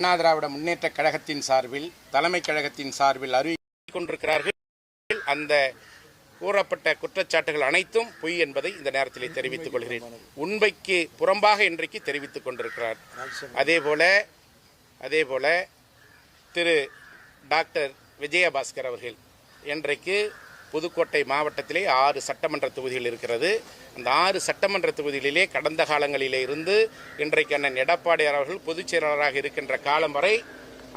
அண்ணா திராவிட முன்னேற்ற கழகத்தின் சார்பில் தலைமை கழகத்தின் சார்பில் அறிவித்துக் கொண்டிருக்கிறார்கள். அந்த கூறப்பட்ட குற்றச்சாட்டுகள் அனைத்தும் பொய் என்பதை இந்த நேரத்தில் தெரிவித்துக் கொள்கிறேன். உண்மைக்கு புறம்பாக இன்றைக்கு தெரிவித்துக் கொண்டிருக்கிறார். அதேபோல திரு டாக்டர் விஜயபாஸ்கர் அவர்கள் இன்றைக்கு புதுக்கோட்டை மாவட்டத்திலே 6 சட்டமன்ற தொகுதிகள் இருக்கிறது. அந்த 6 சட்டமன்ற தொகுதிகளிலே கடந்த காலங்களிலே இருந்து இன்றைக்கு அண்ணன் எடப்பாடியார் அவர்கள் பொதுச் செயலாளராக இருக்கின்ற காலம் வரை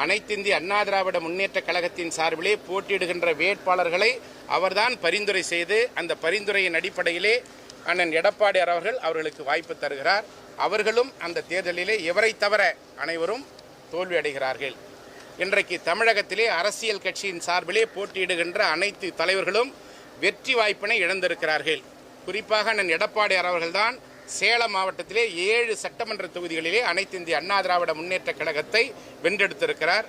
அனைத்திந்திய அண்ணா திராவிட முன்னேற்ற கழகத்தின் சார்பிலே போட்டியிடுகின்ற வேட்பாளர்களை அவர்தான் பரிந்துரை செய்து அந்த பரிந்துரையின் அடிப்படையிலே அண்ணன் எடப்பாடியார் அவர்கள் அவர்களுக்கு வாய்ப்பு தருகிறார். அவர்களும் அந்த தேர்தலிலே எவரை தவிர அனைவரும் தோல்வி அடைகிறார்கள். இன்றைக்கு தமிழகத்திலே அரசியல் கட்சியின் சார்பிலே போட்டியிடுகின்ற அனைத்து தலைவர்களும் வெற்றி வாய்ப்பினை இழந்திருக்கிறார்கள். குறிப்பாக அண்ணன் எடப்பாடியார் அவர்கள்தான் சேலம் மாவட்டத்திலே 7 சட்டமன்ற தொகுதிகளிலே அனைத்து இந்திய அண்ணா திராவிட முன்னேற்ற கழகத்தை வென்றெடுத்திருக்கிறார்.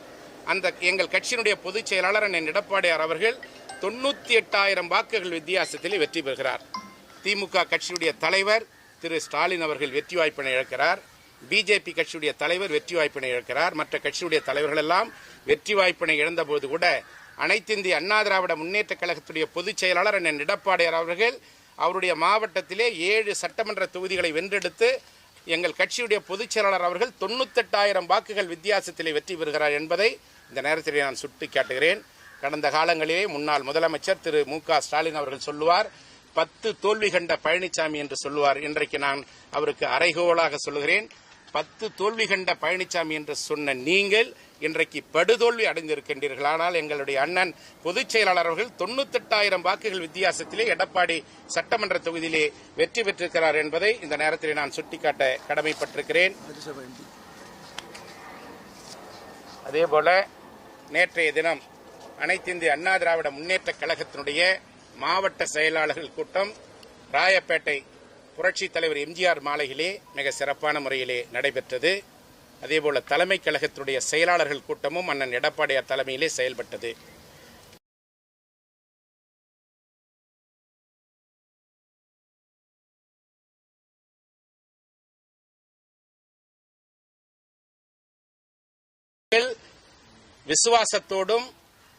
அந்த எங்கள் கட்சியினுடைய பொதுச் செயலாளர் அண்ணன் எடப்பாடியார் அவர்கள் 98,000 வாக்குகள் வித்தியாசத்திலே வெற்றி பெறுகிறார். திமுக கட்சியுடைய தலைவர் திரு ஸ்டாலின் அவர்கள் வெற்றி வாய்ப்பினை இழக்கிறார். பிஜேபி கட்சியுடைய தலைவர் வெற்றி வாய்ப்பினை இழக்கிறார். மற்ற கட்சியுடைய தலைவர்கள் எல்லாம் வெற்றி வாய்ப்பினை இழந்தபோது கூட அனைத்திந்திய அண்ணா திராவிட முன்னேற்ற கழகத்துடைய பொதுச் செயலாளர் அண்ணன் எடப்பாடியார் அவர்கள் அவருடைய மாவட்டத்திலே 7 சட்டமன்ற தொகுதிகளை வென்றெடுத்து எங்கள் கட்சியுடைய பொதுச் செயலாளர் அவர்கள் 98,000 வாக்குகள் வித்தியாசத்திலே வெற்றி பெறுகிறார் என்பதை இந்த நேரத்தில் நான் சுட்டிக்காட்டுகிறேன். கடந்த காலங்களிலே முன்னாள் முதலமைச்சர் திரு மு.க. ஸ்டாலின் அவர்கள் சொல்லுவார், 10 தோல்வி கண்ட பழனிசாமி என்று சொல்லுவார். இன்றைக்கு நான் அவருக்கு அறைகோலாக சொல்லுகிறேன், 10 தோல்வி கண்ட பழனிசாமி என்று சொன்ன நீங்கள் இன்றைக்கு படுதோல்வி அடைந்திருக்கின்றீர்கள். ஆனால் எங்களுடைய அண்ணன் பொதுச் செயலாளர் அவர்கள் 98,000 வாக்குகள் வித்தியாசத்திலே எடப்பாடி சட்டமன்ற தொகுதியிலே வெற்றி பெற்றிருக்கிறார் என்பதை இந்த நேரத்தில் நான் சுட்டிக்காட்ட கடமைப்பட்டிருக்கிறேன். அதேபோல நேற்றைய தினம் அனைத்திந்திய அண்ணா திராவிட முன்னேற்ற கழகத்தினுடைய மாவட்ட செயலாளர்கள் கூட்டம் ராயப்பேட்டை புரட்சி தலைவர் எம்ஜிஆர் மாளிகையிலே மிக சிறப்பான முறையிலே நடைபெற்றது. அதேபோல தலைமை கழகத்துடைய செயலாளர்கள் கூட்டமும் அண்ணன் எடப்பாடியார் தலைமையிலே செயல்பட்டது. விசுவாசத்தோடும்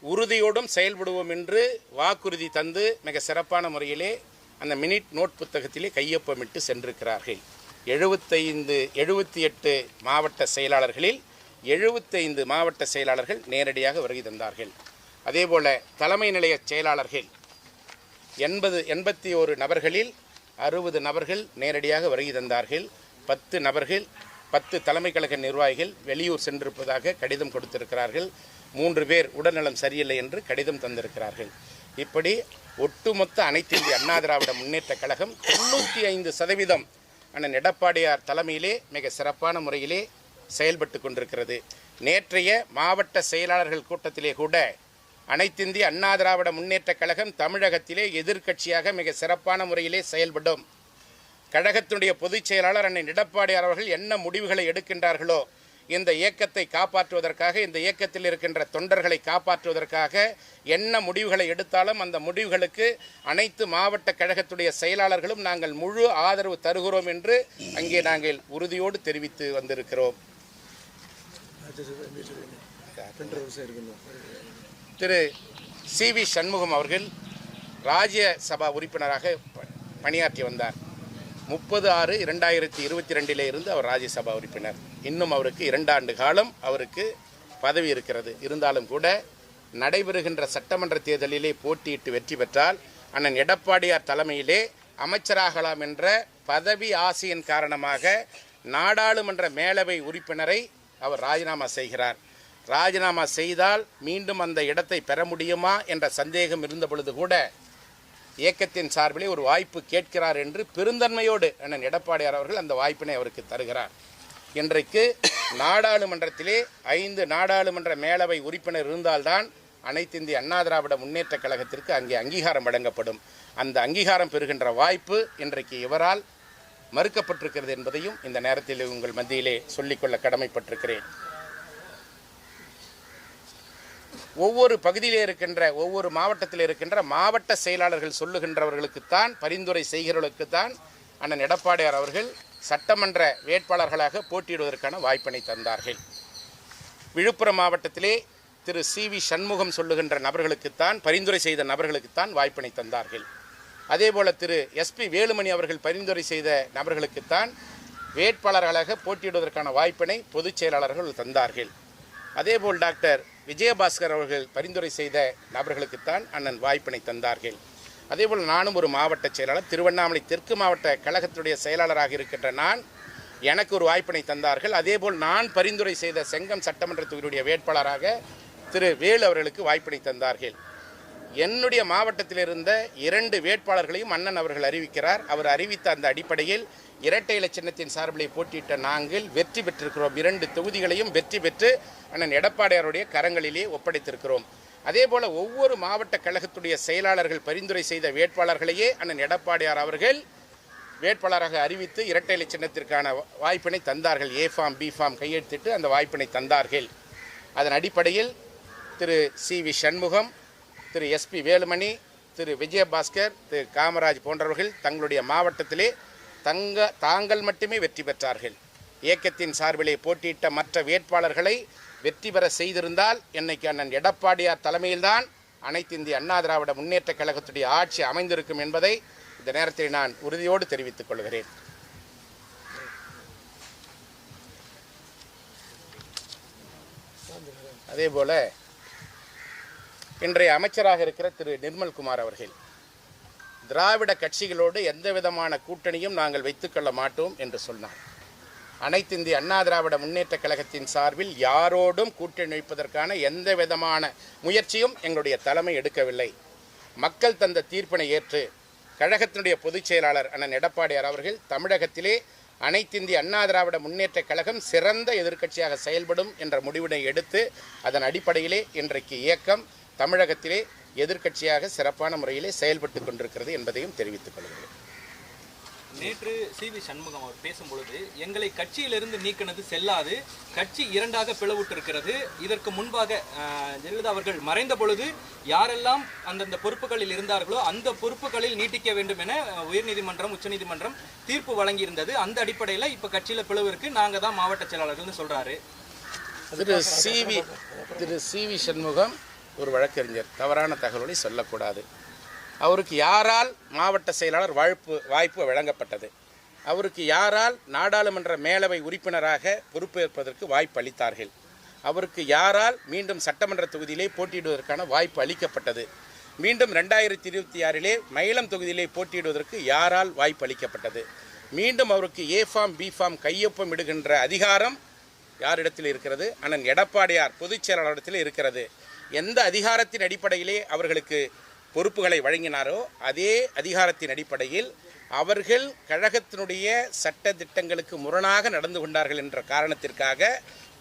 உறுதியோடும் செயல்படுவோம் என்று வாக்குறுதி தந்து மிக சிறப்பான முறையிலே அந்த மினிட் நோட் புத்தகத்திலே கையொப்பமிட்டு சென்றிருக்கிறார்கள். 78 மாவட்ட செயலாளர்களில் 75 மாவட்ட செயலாளர்கள் நேரடியாக வருகை தந்தார்கள். அதேபோல தலைமை நிலைய செயலாளர்கள் 81 நபர்களில் 60 நபர்கள் நேரடியாக வருகை தந்தார்கள். 10 நபர்கள் 10 தலைமை கழக நிர்வாகிகள் வெளியூர் சென்றிருப்பதாக கடிதம் கொடுத்திருக்கிறார்கள். 3 பேர் உடல்நலம் சரியில்லை என்று கடிதம் தந்திருக்கிறார்கள். இப்படி ஒட்டுமொத்த அனைத்து இந்திய அண்ணா திராவிட முன்னேற்ற கழகம் 95% அண்ணன் எடப்பாடியார் தலைமையிலே மிக சிறப்பான முறையிலே செயல்பட்டு கொண்டிருக்கிறது. நேற்றைய மாவட்ட செயலாளர்கள் கூட்டத்திலே கூட அனைத்திந்திய அண்ணா திராவிட முன்னேற்ற கழகம் தமிழகத்திலே எதிர்க்கட்சியாக மிக சிறப்பான முறையிலே செயல்படும். கழகத்தினுடைய பொதுச் செயலாளர் அண்ணன் எடப்பாடியார் அவர்கள் என்ன முடிவுகளை எடுக்கின்றார்களோ இந்த இயக்கத்தை காப்பாற்றுவதற்காக, இந்த இயக்கத்தில் இருக்கின்ற தொண்டர்களை காப்பாற்றுவதற்காக என்ன முடிவுகளை எடுத்தாலும் அந்த முடிவுகளுக்கு அனைத்து மாவட்ட கழகத்துடைய செயலாளர்களும் நாங்கள் முழு ஆதரவு தருகிறோம் என்று அங்கே நாங்கள் உறுதியோடு தெரிவித்து வந்திருக்கிறோம். திரு சி.வி. சண்முகம் அவர்கள் ராஜ்யசபா உறுப்பினராக பணியாற்றி வந்தார். 30/6/2022 இருந்து அவர் ராஜ்யசபா உறுப்பினர். இன்னும் அவருக்கு 2 ஆண்டு காலம் அவருக்கு பதவி இருக்கிறது. இருந்தாலும் கூட நடைபெறுகின்ற சட்டமன்ற தேர்தலிலே போட்டியிட்டு வெற்றி பெற்றால் அண்ணன் எடப்பாடியார் தலைமையிலே அமைச்சராகலாம் என்ற பதவி ஆசையின் காரணமாக நாடாளுமன்ற மேலவை உறுப்பினரை அவர் ராஜினாமா செய்கிறார். ராஜினாமா செய்தால் மீண்டும் அந்த இடத்தை பெற முடியுமா என்ற சந்தேகம் இருந்த பொழுது கூட இயக்கத்தின் சார்பிலே ஒரு வாய்ப்பு கேட்கிறார் என்று பெருந்தன்மையோடு அண்ணன் எடப்பாடியார் அவர்கள் அந்த வாய்ப்பினை அவருக்கு தருகிறார். இன்றைக்கு நாடாளுமன்றத்திலே 5 நாடாளுமன்ற மேலவை உறுப்பினர் இருந்தால்தான் அனைத்து இந்திய அண்ணா திராவிட முன்னேற்ற கழகத்திற்கு அங்கே அங்கீகாரம் வழங்கப்படும். அந்த அங்கீகாரம் பெறுகின்ற வாய்ப்பு இன்றைக்கு இவரால் மறுக்கப்பட்டிருக்கிறது என்பதையும் இந்த நேரத்தில் உங்கள் மத்தியிலே சொல்லிக்கொள்ள கடமைப்பட்டிருக்கிறேன். ஒவ்வொரு பகுதியிலே இருக்கின்ற ஒவ்வொரு மாவட்டத்தில் இருக்கின்ற மாவட்ட செயலாளர்கள் சொல்லுகின்றவர்களுக்குத்தான், பரிந்துரை செய்கிறவர்களுக்குத்தான் அண்ணன் எடப்பாடியார் அவர்கள் சட்டமன்ற வேட்பாளர்களாக போட்டியிடுவதற்கான வாய்ப்பினை தந்தார்கள். விழுப்புரம் மாவட்டத்திலே திரு சி.வி. சண்முகம் சொல்லுகின்ற நபர்களுக்குத்தான், பரிந்துரை செய்த நபர்களுக்குத்தான் வாய்ப்பினை தந்தார்கள். அதேபோல திரு எஸ்.பி. வேலுமணி அவர்கள் பரிந்துரை செய்த நபர்களுக்குத்தான் வேட்பாளர்களாக போட்டியிடுவதற்கான வாய்ப்பினை பொதுச் செயலாளர்கள் தந்தார்கள். அதேபோல் டாக்டர் விஜயபாஸ்கர் அவர்கள் பரிந்துரை செய்த நபர்களுக்குத்தான் அண்ணன் வாய்ப்பினை தந்தார்கள். அதேபோல் நானும் ஒரு மாவட்ட செயலாளர், திருவண்ணாமலை தெற்கு மாவட்ட கழகத்துடைய செயலாளராக இருக்கின்ற நான், எனக்கு ஒரு வாய்ப்பினை தந்தார்கள். அதேபோல் நான் பரிந்துரை செய்த செங்கம் சட்டமன்ற தொகுதியுடைய வேட்பாளராக திரு வேலு அவர்களுக்கு வாய்ப்பினை தந்தார்கள். என்னுடைய மாவட்டத்தில் இருந்த 2 வேட்பாளர்களையும் அண்ணன் அவர்கள் அறிவிக்கிறார். அவர் அறிவித்த அந்த அடிப்படையில் இரட்டை இலை சின்னத்தின் சார்பிலே போட்டியிட்ட நாங்கள் வெற்றி பெற்றிருக்கிறோம். 2 தொகுதிகளையும் வெற்றி பெற்று அண்ணன் எடப்பாடியாருடைய கரங்களிலே ஒப்படைத்திருக்கிறோம். அதேபோல ஒவ்வொரு மாவட்ட கழகத்துடைய செயலாளர்கள் பரிந்துரை செய்த வேட்பாளர்களையே அண்ணன் எடப்பாடியார் அவர்கள் வேட்பாளராக அறிவித்து இரட்டை இலை சின்னத்திற்கான வாய்ப்பினை தந்தார்கள். ஏ ஃபார்ம் பி ஃபார்ம் கையெழுத்திட்டு அந்த வாய்ப்பினை தந்தார்கள். அதன் அடிப்படையில் திரு சி.வி. சண்முகம், திரு எஸ்.பி. வேலுமணி, திரு விஜயபாஸ்கர், திரு காமராஜ் போன்றவர்கள் தங்களுடைய மாவட்டத்திலே தாங்கள் மட்டுமே வெற்றி பெற்றார்கள். இயக்கத்தின் சார்பிலே போட்டியிட்ட மற்ற வேட்பாளர்களை வெற்றி பெற செய்திருந்தால் இன்னைக்கு அண்ணன் எடப்பாடியார் தலைமையில்தான் அனைத்து இந்திய அண்ணா திராவிட முன்னேற்ற கழகத்துடைய ஆட்சி அமைந்திருக்கும் என்பதை இந்த நேரத்தில் நான் உறுதியோடு தெரிவித்துக் கொள்கிறேன். அதேபோல இன்றைய அமைச்சராக இருக்கிற திரு நிர்மல்குமார் அவர்கள் திராவிட கட்சிகளோடு எந்த விதமான கூட்டணியும் நாங்கள் வைத்துக்கொள்ள மாட்டோம் என்று சொன்னார். அனைத்து இந்திய அண்ணா திராவிட முன்னேற்ற கழகத்தின் சார்பில் யாரோடும் கூட்டணி வைப்பதற்கான எந்த விதமான முயற்சியும் எங்களுடைய தலைமை எடுக்கவில்லை. மக்கள் தந்த தீர்ப்பினை ஏற்று கழகத்தினுடைய பொதுச் செயலாளர் அண்ணன் எடப்பாடியார் அவர்கள் தமிழகத்திலே அனைத்து இந்திய அண்ணா திராவிட முன்னேற்ற கழகம் சிறந்த எதிர்க்கட்சியாக செயல்படும் என்ற முடிவினை எடுத்து அதன் அடிப்படையிலே இன்றைக்கு இயக்கம் தமிழகத்திலே எதிர்க்கட்சியாக சிறப்பான முறையிலே செயல்பட்டு கொண்டிருக்கிறது என்பதையும் தெரிவித்துக் கொள்கிறேன். நேற்று சி.வி. சண்முகம் அவர் பேசும்பொழுது எங்களை கட்சியிலிருந்து நீக்கினது செல்லாது, கட்சி 2ஆக பிளவுற்றிருக்கிறது. இதற்கு முன்பாக ஜெயலலிதா அவர்கள் மறைந்த பொழுது யாரெல்லாம் அந்தந்த பொறுப்புகளில் இருந்தார்களோ அந்த பொறுப்புகளில் நீட்டிக்க வேண்டும் என உயர்நீதிமன்றம், உச்சநீதிமன்றம் தீர்ப்பு வழங்கியிருந்தது. அந்த அடிப்படையில் இப்போ கட்சியில் பிளவு இருக்கு, நாங்கள் தான் மாவட்ட செயலாளர்கள்னு சொல்றாரு. திரு சி.வி. சண்முகம் ஒரு வழக்கறிஞர், தவறான தகவலை சொல்லக்கூடாது. அவருக்கு யாரால் மாவட்ட செயலாளர் வாய்ப்பு வழங்கப்பட்டது? அவருக்கு யாரால் நாடாளுமன்ற மேலவை உறுப்பினராக பொறுப்பேற்பதற்கு வாய்ப்பு அளித்தார்கள்? அவருக்கு யாரால் மீண்டும் சட்டமன்ற தொகுதியிலே போட்டியிடுவதற்கான வாய்ப்பு அளிக்கப்பட்டது? மீண்டும் 2026 மயிலம் தொகுதியிலே போட்டியிடுவதற்கு யாரால் வாய்ப்பு அளிக்கப்பட்டது? மீண்டும் அவருக்கு ஏ ஃபார்ம் பி ஃபார்ம் கையொப்பம் இடுகின்ற அதிகாரம் யாரிடத்தில் இருக்கிறது? அண்ணன் எடப்பாடியார் பொதுச் செயலாளரிடத்தில் இருக்கிறது. எந்த அதிகாரத்தின் அடிப்படையிலே அவர்களுக்கு பொறுப்புகளை வழங்கினாரோ அதே அதிகாரத்தின் அடிப்படையில் அவர்கள் கழகத்தினுடைய சட்ட திட்டங்களுக்கு முரணாக நடந்து கொண்டார்கள் என்ற காரணத்திற்காக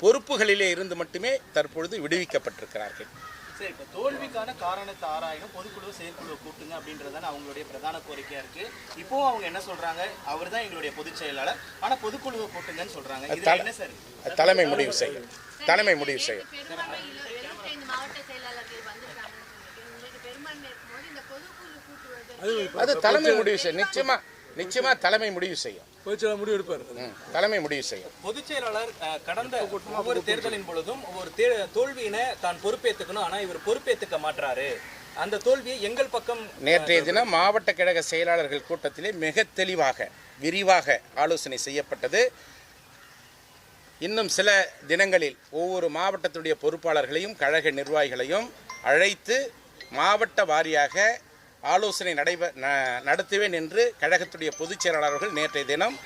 பொறுப்புகளிலே இருந்து மட்டுமே தற்பொழுது விடுவிக்கப்பட்டிருக்கிறார்கள். சரி, இப்போ தோல்விக்கான காரணத்தை ஆராயணும், பொதுக்குழு செயற்குழு கூட்டுங்க அப்படின்றதான அவங்களுடைய பிரதான கோரிக்கையா இருக்கு. இப்போ அவங்க என்ன சொல்றாங்க? அவர் தான் எங்களுடைய பொதுச் செயலாளர், ஆனா பொதுக்குழுவை கூட்டுங்கன்னு சொல்றாங்க. இது என்ன சார்? தலைமை முடிவு செய்யும். தலைமை முடிவு செய்யும். அது தலைமை முடிவு செய்யும். நிச்சயமா தலைமை முடிவு செய்யும். தலைமை முடிவு செய்யும். பொதுச் செயலாளர் கடந்த ஒவ்வொரு தேர்தலின் பொழுதும் ஒவ்வொரு தோல்வியினை தான் பொறுப்பேற்றுக்கணும், ஆனா இவர் பொறுப்பேற்றுக்க மாட்டாரு. அந்த தோல்வியை எங்கள் பக்கம் நேற்றைய தினம் மாவட்ட கழக செயலாளர்கள் கூட்டத்திலே மிக தெளிவாக விரிவாக ஆலோசனை செய்யப்பட்டது. இன்னும் சில தினங்களில் ஒவ்வொரு மாவட்டத்துடைய பொறுப்பாளர்களையும் கழக நிர்வாகிகளையும் அழைத்து மாவட்ட வாரியாக ஆலோசனை நடத்துவேன் என்று கழகத்துடைய பொதுச் செயலாளர்கள் நேற்றைய தினம்